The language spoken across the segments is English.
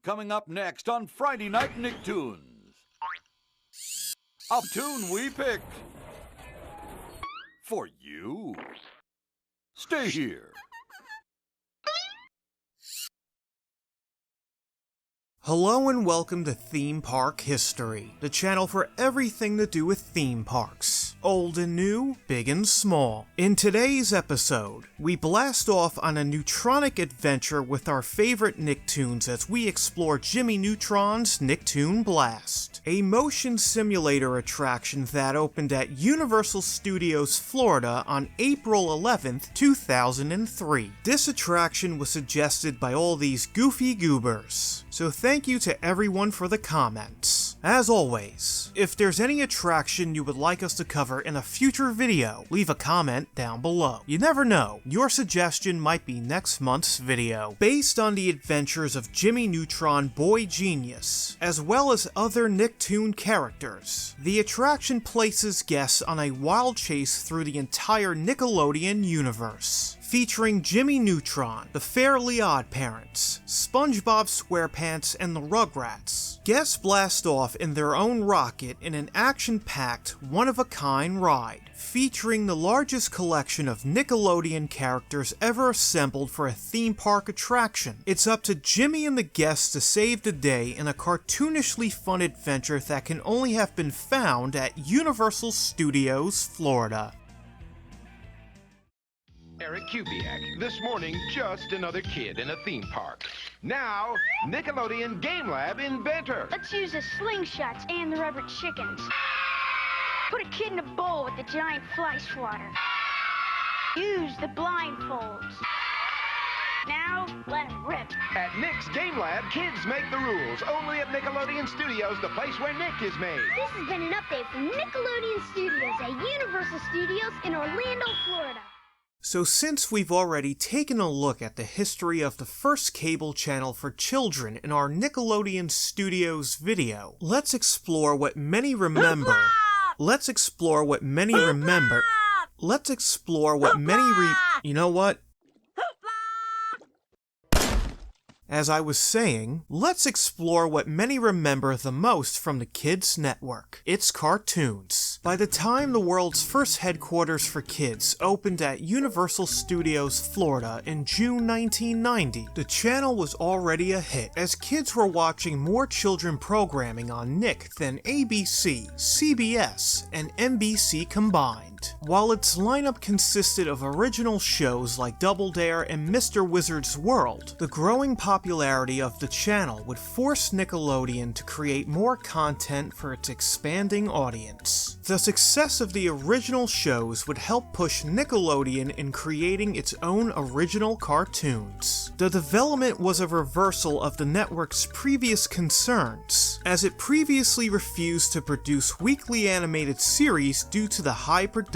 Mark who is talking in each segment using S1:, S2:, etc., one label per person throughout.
S1: coming up next on Friday Night Nicktoons. A tune we picked for you. Stay here.
S2: Hello and welcome to Theme Park History, the channel for everything to do with theme parks. Old and new, big and small. In today's episode, we blast off on a neutronic adventure with our favorite Nicktoons as we explore Jimmy Neutron's Nicktoon Blast, a motion simulator attraction that opened at Universal Studios Florida on April 11th, 2003. This attraction was suggested by all these goofy goobers, so thank you to everyone for the comments. As always, if there's any attraction you would like us to cover in a future video, leave a comment down below. You never know, your suggestion might be next month's video. Based on the adventures of Jimmy Neutron Boy Genius, as well as other Nicktoon characters, the attraction places guests on a wild chase through the entire Nickelodeon universe, featuring Jimmy Neutron, the Fairly Odd Parents, SpongeBob SquarePants, and the Rugrats. Guests blast off in their own rocket in an action-packed, one-of-a-kind ride, featuring the largest collection of Nickelodeon characters ever assembled for a theme park attraction. It's up to Jimmy and the guests to save the day in a cartoonishly fun adventure that can only have been found at Universal Studios Florida.
S3: Eric Kubiak. This morning, just another kid in a theme park. Now, Nickelodeon Game Lab inventor.
S4: Let's use the slingshots and the rubber chickens. Put a kid in a bowl with the giant fly swatter. Use the blindfolds. Now, let him rip.
S3: At Nick's Game Lab, kids make the rules. Only at Nickelodeon Studios, the place where Nick is made.
S4: This has been an update from Nickelodeon Studios at Universal Studios in Orlando, Florida.
S2: So since we've already taken a look at the history of the first cable channel for children in our Nickelodeon Studios video, let's explore what many remember. You know what? As I was saying, let's explore what many remember the most from the Kids Network. It's cartoons. By the time the world's first headquarters for kids opened at Universal Studios Florida in June 1990, the channel was already a hit, as kids were watching more children programming on Nick than ABC, CBS, and NBC combined. While its lineup consisted of original shows like Double Dare and Mr. Wizard's World, the growing popularity of the channel would force Nickelodeon to create more content for its expanding audience. The success of the original shows would help push Nickelodeon in creating its own original cartoons. The development was a reversal of the network's previous concerns, as it previously refused to produce weekly animated series due to the high production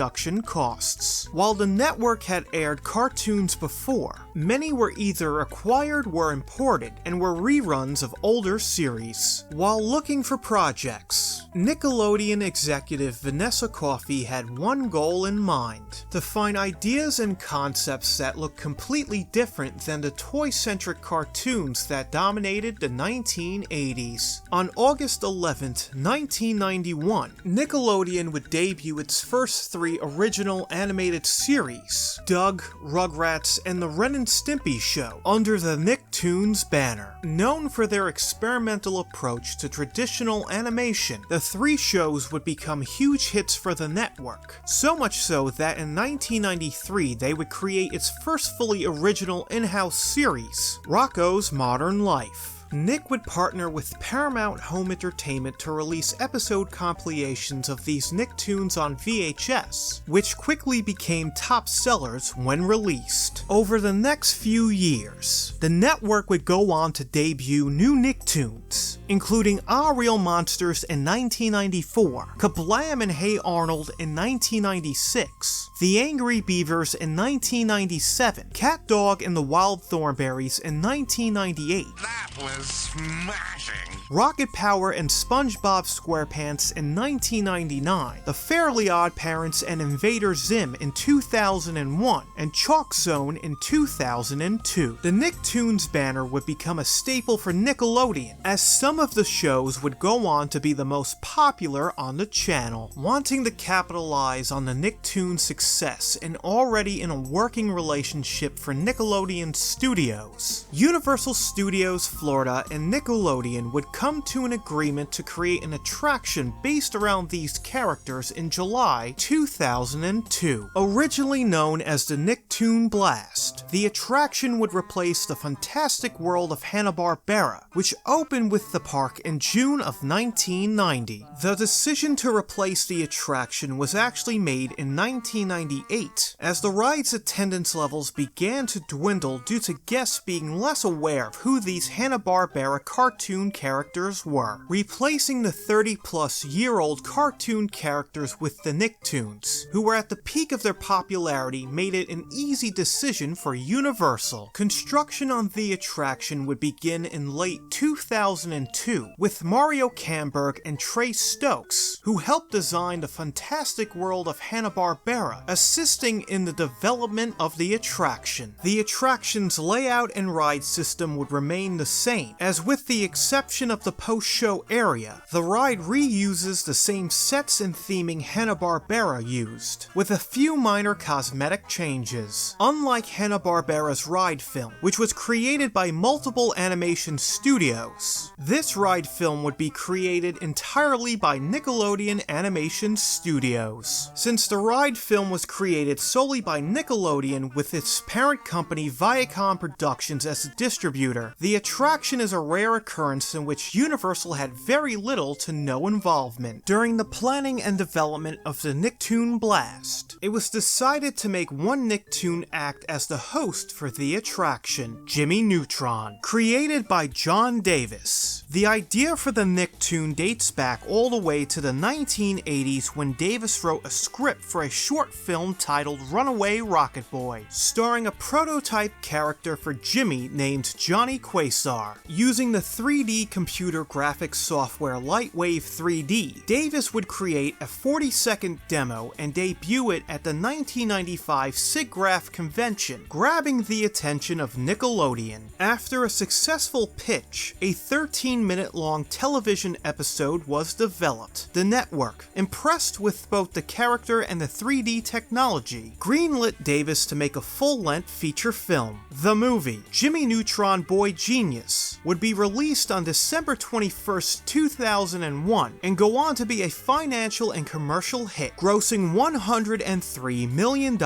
S2: costs. While the network had aired cartoons before, many were either acquired or imported and were reruns of older series. While looking for projects, Nickelodeon executive Vanessa Coffey had one goal in mind: to find ideas and concepts that look completely different than the toy-centric cartoons that dominated the 1980s. On August 11th, 1991, Nickelodeon would debut its first three original animated series, Doug, Rugrats, and the Ren and Stimpy Show, under the Nicktoons banner. Known for their experimental approach to traditional animation, the three shows would become huge hits for the network, so much so that in 1993 they would create its first fully original in-house series, Rocko's Modern Life. Nick would partner with Paramount Home Entertainment to release episode compilations of these Nicktoons on VHS, which quickly became top sellers when released. Over the next few years, the network would go on to debut new Nicktoons, including Our Real Monsters in 1994, Kablam and Hey Arnold in 1996, The Angry Beavers in 1997, Cat Dog and the Wild Thornberrys in 1998,
S5: That was is smashing.
S2: Rocket Power and SpongeBob SquarePants in 1999, The Fairly Odd Parents and Invader Zim in 2001, and Chalk Zone in 2002. The Nicktoons banner would become a staple for Nickelodeon, as some of the shows would go on to be the most popular on the channel. Wanting to capitalize on the Nicktoons' success and already in a working relationship for Nickelodeon Studios, Universal Studios Florida and Nickelodeon would come to an agreement to create an attraction based around these characters in July 2002. Originally known as the Nicktoon Blast, the attraction would replace the Fantastic World of Hanna-Barbera, which opened with the park in June of 1990. The decision to replace the attraction was actually made in 1998, as the ride's attendance levels began to dwindle due to guests being less aware of who these Hanna-Barbera cartoon characters were, replacing the 30-plus-year-old cartoon characters with the Nicktoons, who were at the peak of their popularity, made it an easy decision for Universal. Construction on the attraction would begin in late 2002, with Mario Camberg and Trey Stokes, who helped design the Fantastic World of Hanna-Barbera, assisting in the development of the attraction. The attraction's layout and ride system would remain the same, as with the exception of the post-show area, the ride reuses the same sets and theming Hanna-Barbera used, with a few minor cosmetic changes. Unlike Hanna-Barbera's ride film, which was created by multiple animation studios, this ride film would be created entirely by Nickelodeon Animation Studios. Since the ride film was created solely by Nickelodeon with its parent company Viacom Productions as a distributor, the attraction is a rare occurrence in which Universal had very little to no involvement. During the planning and development of the Nicktoon Blast, it was decided to make one Nicktoon act as the host for the attraction, Jimmy Neutron, created by John Davis. The idea for the Nicktoon dates back all the way to the 1980s when Davis wrote a script for a short film titled Runaway Rocket Boy, starring a prototype character for Jimmy named Johnny Quasar. Using the 3D computer graphics software Lightwave 3D, Davis would create a 40-second demo and debut it at the 1995 SIGGRAPH convention, grabbing the attention of Nickelodeon. After a successful pitch, a 13-minute-long television episode was developed. The network, impressed with both the character and the 3D technology, greenlit Davis to make a full-length feature film. The movie, Jimmy Neutron Boy Genius, would be released on December 21st, 2001, and go on to be a financial and commercial hit, grossing $103 million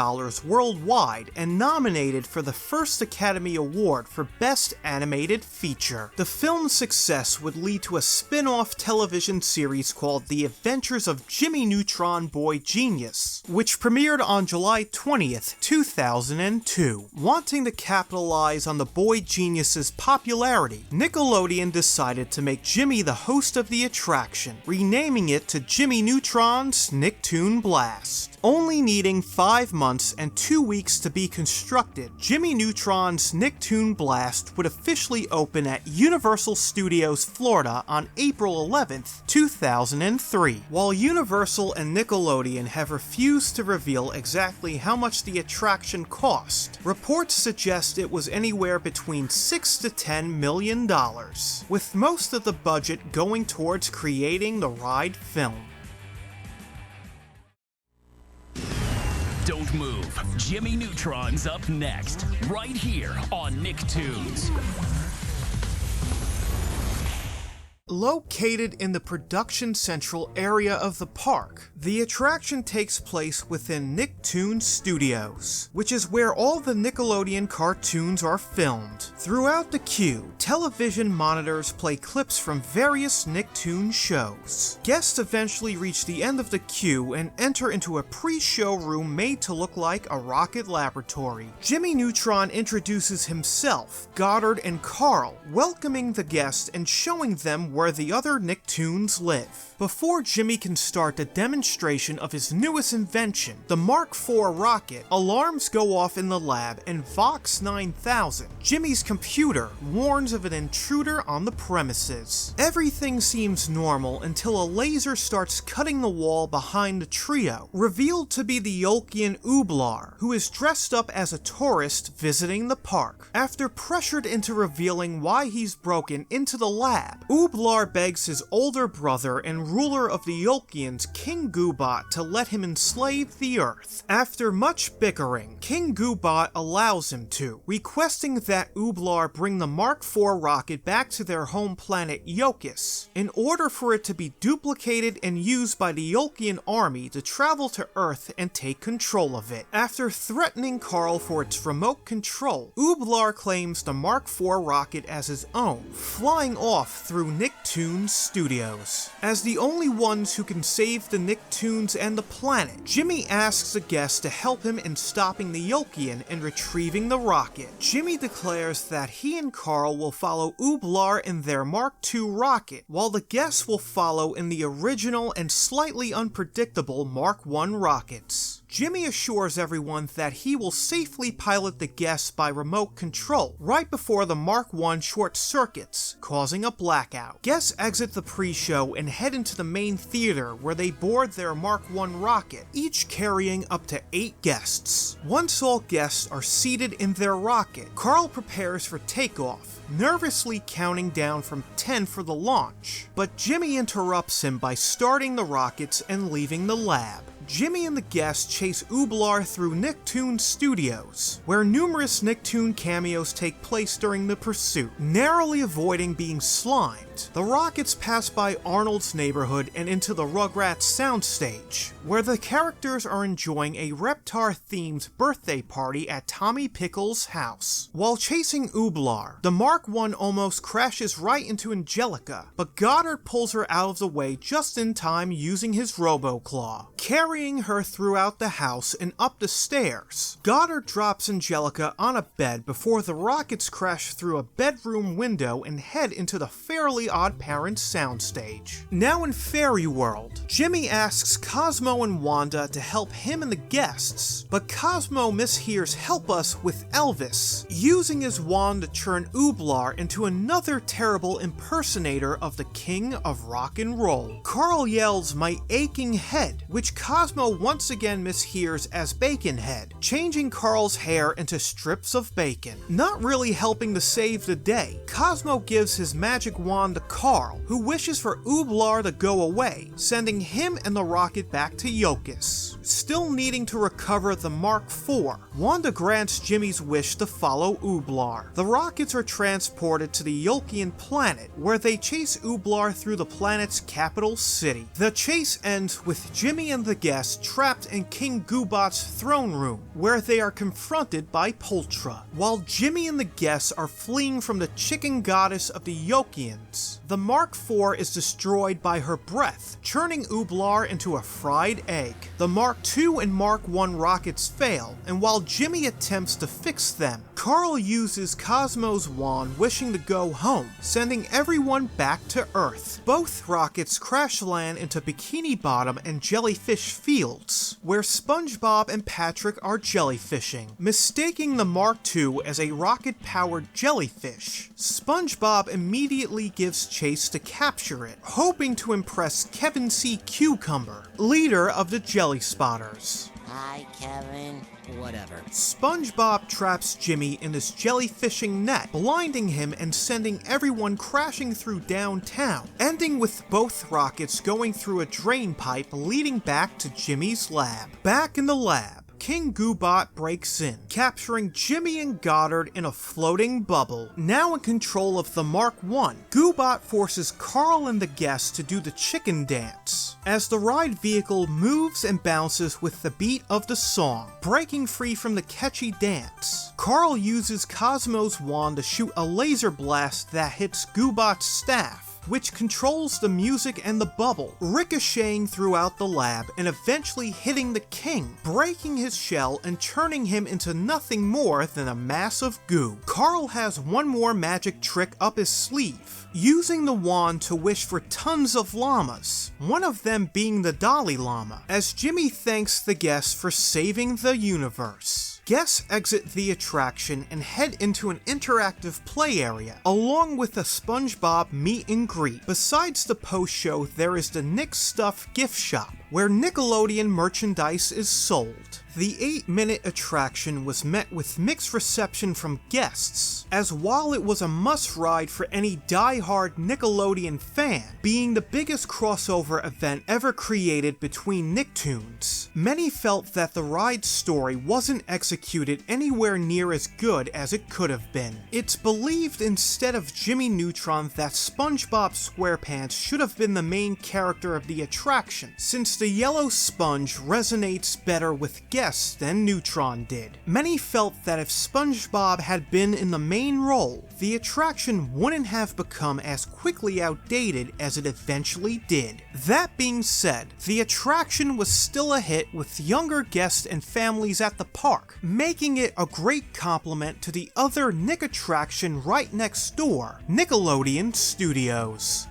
S2: worldwide and nominated for the first Academy Award for Best Animated Feature. The film's success would lead to a spin-off television series called The Adventures of Jimmy Neutron Boy Genius, which premiered on July 20th, 2002. Wanting to capitalize on the Boy Genius's popularity, Nickelodeon decided to make Jimmy the host of the attraction, renaming it to Jimmy Neutron's Nicktoon Blast. Only needing 5 months and 2 weeks to be constructed, Jimmy Neutron's Nicktoon Blast would officially open at Universal Studios Florida on April 11th, 2003. While Universal and Nickelodeon have refused to reveal exactly how much the attraction cost, reports suggest it was anywhere between $6 to $10 million, with most of the budget going towards creating the ride film.
S6: Don't move. Jimmy Neutron's up next, right here on Nicktoons.
S2: Located in the production central area of the park, the attraction takes place within Nicktoon Studios, which is where all the Nickelodeon cartoons are filmed. Throughout the queue, television monitors play clips from various Nicktoon shows. Guests eventually reach the end of the queue and enter into a pre-show room made to look like a rocket laboratory. Jimmy Neutron introduces himself, Goddard, and Carl, welcoming the guests and showing them where the other Nicktoons live. Before Jimmy can start the demonstration of his newest invention, the Mark IV rocket, alarms go off in the lab and Vox 9000, Jimmy's computer, warns of an intruder on the premises. Everything seems normal until a laser starts cutting the wall behind the trio, revealed to be the Yolkian Ooblar, who is dressed up as a tourist visiting the park. After pressured into revealing why he's broken into the lab, Ooblar begs his older brother and ruler of the Yolkians, King Goobot, to let him enslave the Earth. After much bickering, King Goobot allows him to, requesting that Ooblar bring the Mark IV rocket back to their home planet Yokis, in order for it to be duplicated and used by the Yolkian army to travel to Earth and take control of it. After threatening Carl for its remote control, Ooblar claims the Mark IV rocket as his own, flying off through Nicktoon Studios. As the only ones who can save the Nicktoons and the planet, Jimmy asks a guest to help him in stopping the Yolkian and retrieving the rocket. Jimmy declares that he and Carl will follow Ooblar in their Mark II rocket, while the guests will follow in the original and slightly unpredictable Mark I rockets. Jimmy assures everyone that he will safely pilot the guests by remote control right before the Mark I short circuits, causing a blackout. Guests exit the pre-show and head into the main theater where they board their Mark I rocket, each carrying up to 8 guests. Once all guests are seated in their rocket, Carl prepares for takeoff, nervously counting down from 10 for the launch, but Jimmy interrupts him by starting the rockets and leaving the lab. Jimmy and the guests chase Ooblar through Nicktoon Studios, where numerous Nicktoon cameos take place during the pursuit, narrowly avoiding being slimed. The rockets pass by Arnold's neighborhood and into the Rugrats soundstage, where the characters are enjoying a Reptar-themed birthday party at Tommy Pickles' house. While chasing Ooblar, the Mark I almost crashes right into Angelica, but Goddard pulls her out of the way just in time using his Roboclaw, carrying her throughout the house and up the stairs. Goddard drops Angelica on a bed before the rockets crash through a bedroom window and head into the Fairly Odd Parents soundstage. Now in Fairy World, Jimmy asks Cosmo and Wanda to help him and the guests, but Cosmo mishears "help us" with Elvis, using his wand to turn Ooblar into another terrible impersonator of the King of Rock and Roll. Carl yells "my aching head," which Cosmo once again mishears as Baconhead, changing Carl's hair into strips of bacon. Not really helping to save the day, Cosmo gives his magic wand to Carl, who wishes for Ooblar to go away, sending him and the rocket back to Yokis. Still needing to recover the Mark IV, Wanda grants Jimmy's wish to follow Ooblar. The rockets are transported to the Yolkian planet, where they chase Ooblar through the planet's capital city. The chase ends with Jimmy and the guests trapped in King Goobot's throne room, where they are confronted by Poltra. While Jimmy and the guests are fleeing from the chicken goddess of the Yolkians, the Mark IV is destroyed by her breath, turning Ooblar into a fried egg. The Mark II and Mark I rockets fail, and while Jimmy attempts to fix them, Carl uses Cosmo's wand, wishing to go home, sending everyone back to Earth. Both rockets crash land into Bikini Bottom and Jellyfish Fields, where SpongeBob and Patrick are jellyfishing. Mistaking the Mark II as a rocket-powered jellyfish, SpongeBob immediately gives chase to capture it, hoping to impress Kevin C. Cucumber, leader of the Jelly Spotters.
S5: Hi, Kevin. Whatever.
S2: SpongeBob traps Jimmy in his jellyfishing net, blinding him and sending everyone crashing through downtown, ending with both rockets going through a drain pipe leading back to Jimmy's lab. Back in the lab, King Goobot breaks in, capturing Jimmy and Goddard in a floating bubble. Now in control of the Mark I, Goobot forces Carl and the guests to do the chicken dance, as the ride vehicle moves and bounces with the beat of the song. Breaking free from the catchy dance, Carl uses Cosmo's wand to shoot a laser blast that hits Goobot's staff, which controls the music and the bubble, ricocheting throughout the lab and eventually hitting the king, breaking his shell and turning him into nothing more than a mass of goo. Carl has one more magic trick up his sleeve, using the wand to wish for tons of llamas, one of them being the Dalai Lama, as Jimmy thanks the guests for saving the universe. Guests exit the attraction and head into an interactive play area, along with a SpongeBob meet and greet. Besides the post-show, there is the Nick Stuff gift shop, where Nickelodeon merchandise is sold. The 8-minute attraction was met with mixed reception from guests, as while it was a must-ride for any die-hard Nickelodeon fan, being the biggest crossover event ever created between Nicktoons, many felt that the ride's story wasn't executed anywhere near as good as it could have been. It's believed instead of Jimmy Neutron that SpongeBob SquarePants should have been the main character of the attraction, since the yellow sponge resonates better with guests than Neutron did. Many felt that if SpongeBob had been in the main role, the attraction wouldn't have become as quickly outdated as it eventually did. That being said, the attraction was still a hit with younger guests and families at the park, making it a great complement to the other Nick attraction right next door, Nickelodeon Studios.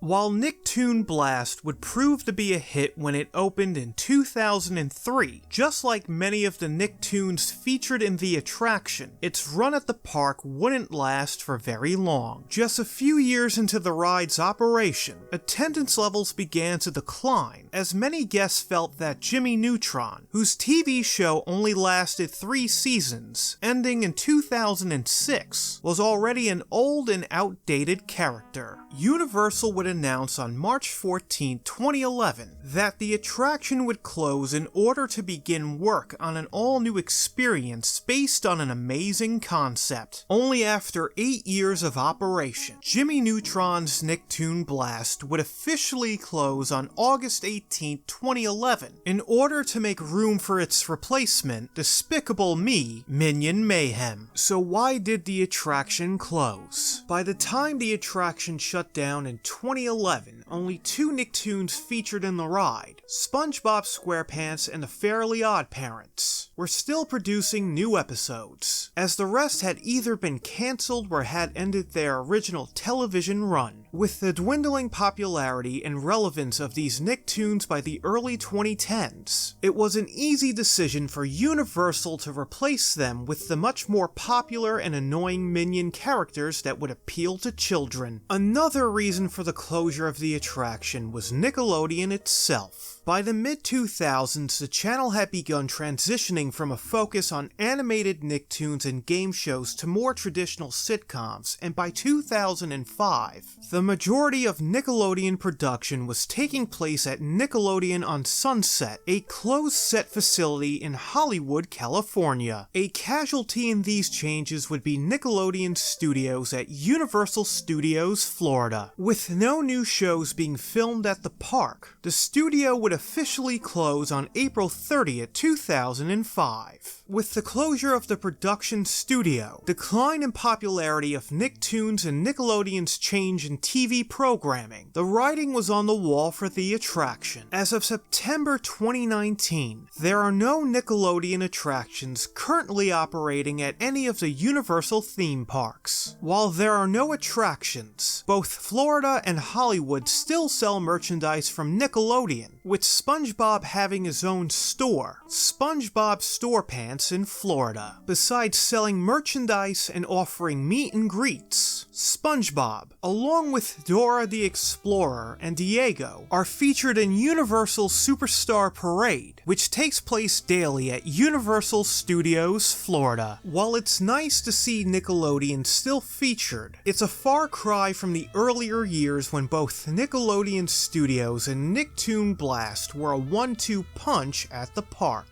S2: While Nicktoon Blast would prove to be a hit when it opened in 2003, just like many of the Nicktoons featured in the attraction, its run at the park wouldn't last for very long. Just a few years into the ride's operation, attendance levels began to decline, as many guests felt that Jimmy Neutron, whose TV show only lasted 3 seasons, ending in 2006, was already an old and outdated character. Universal would announce on March 14, 2011, that the attraction would close in order to begin work on an all-new experience based on an amazing concept. Only after 8 years of operation, Jimmy Neutron's Nicktoon Blast would officially close on August 18, 2011, in order to make room for its replacement, Despicable Me, Minion Mayhem. So why did the attraction close? By the time the attraction shut down in 2011, only 2 Nicktoons featured in the ride, SpongeBob SquarePants and the Fairly OddParents, were still producing new episodes, as the rest had either been cancelled or had ended their original television run. With the dwindling popularity and relevance of these Nicktoons by the early 2010s, it was an easy decision for Universal to replace them with the much more popular and annoying Minion characters that would appeal to children. Another reason for the closure of the attraction was Nickelodeon itself. By the mid-2000s, the channel had begun transitioning from a focus on animated Nicktoons and game shows to more traditional sitcoms, and by 2005, the majority of Nickelodeon production was taking place at Nickelodeon on Sunset, a closed-set facility in Hollywood, California. A casualty in these changes would be Nickelodeon Studios at Universal Studios, Florida. With no new shows being filmed at the park, the studio would officially close on April 30th, 2005. With the closure of the production studio, decline in popularity of Nicktoons and Nickelodeon's change in TV programming, the writing was on the wall for the attraction. As of September 2019, there are no Nickelodeon attractions currently operating at any of the Universal theme parks. While there are no attractions, both Florida and Hollywood still sell merchandise from Nickelodeon, with SpongeBob having his own store, SpongeBob StorePants in Florida. Besides selling merchandise and offering meet and greets, SpongeBob, along with Dora the Explorer and Diego, are featured in Universal Superstar Parade, which takes place daily at Universal Studios, Florida. While it's nice to see Nickelodeon still featured, it's a far cry from the earlier years when both Nickelodeon Studios and Nicktoon Blast were a 1-2 punch at the park.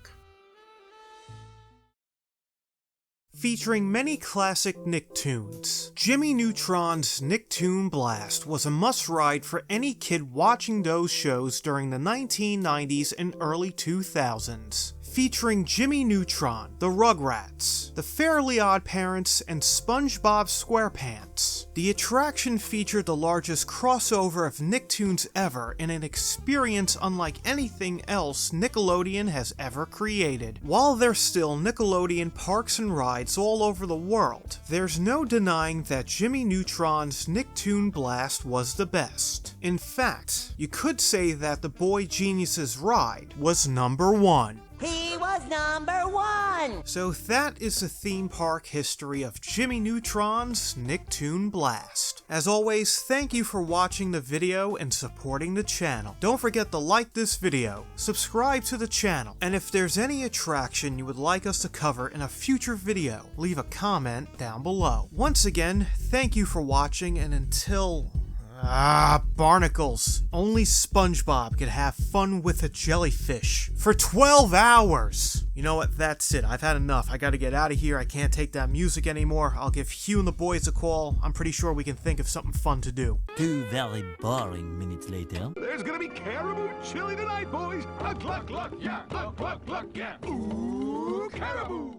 S2: Featuring many classic Nicktoons, Jimmy Neutron's Nicktoon Blast was a must-ride for any kid watching those shows during the 1990s and early 2000s. featuring Jimmy Neutron, the Rugrats, the Fairly Odd Parents, and SpongeBob SquarePants. The attraction featured the largest crossover of Nicktoons ever in an experience unlike anything else Nickelodeon has ever created. While there's still Nickelodeon parks and rides all over the world, there's no denying that Jimmy Neutron's Nicktoon Blast was the best. In fact, you could say that the Boy Genius's ride was #1.
S5: He was #1!
S2: So that is the theme park history of Jimmy Neutron's Nicktoon Blast. As always, thank you for watching the video and supporting the channel. Don't forget to like this video, subscribe to the channel, and if there's any attraction you would like us to cover in a future video, leave a comment down below. Once again, thank you for watching, and until... barnacles. Only SpongeBob could have fun with a jellyfish for 12 hours. You know what? That's it. I've had enough. I gotta get out of here. I can't take that music anymore. I'll give Hugh and the boys a call. I'm pretty sure we can think of something fun to do.
S7: 2 very boring minutes later.
S3: There's gonna be caribou chili tonight, boys. Cluck, cluck, yeah. Cluck, cluck, cluck, yeah. Ooh, caribou.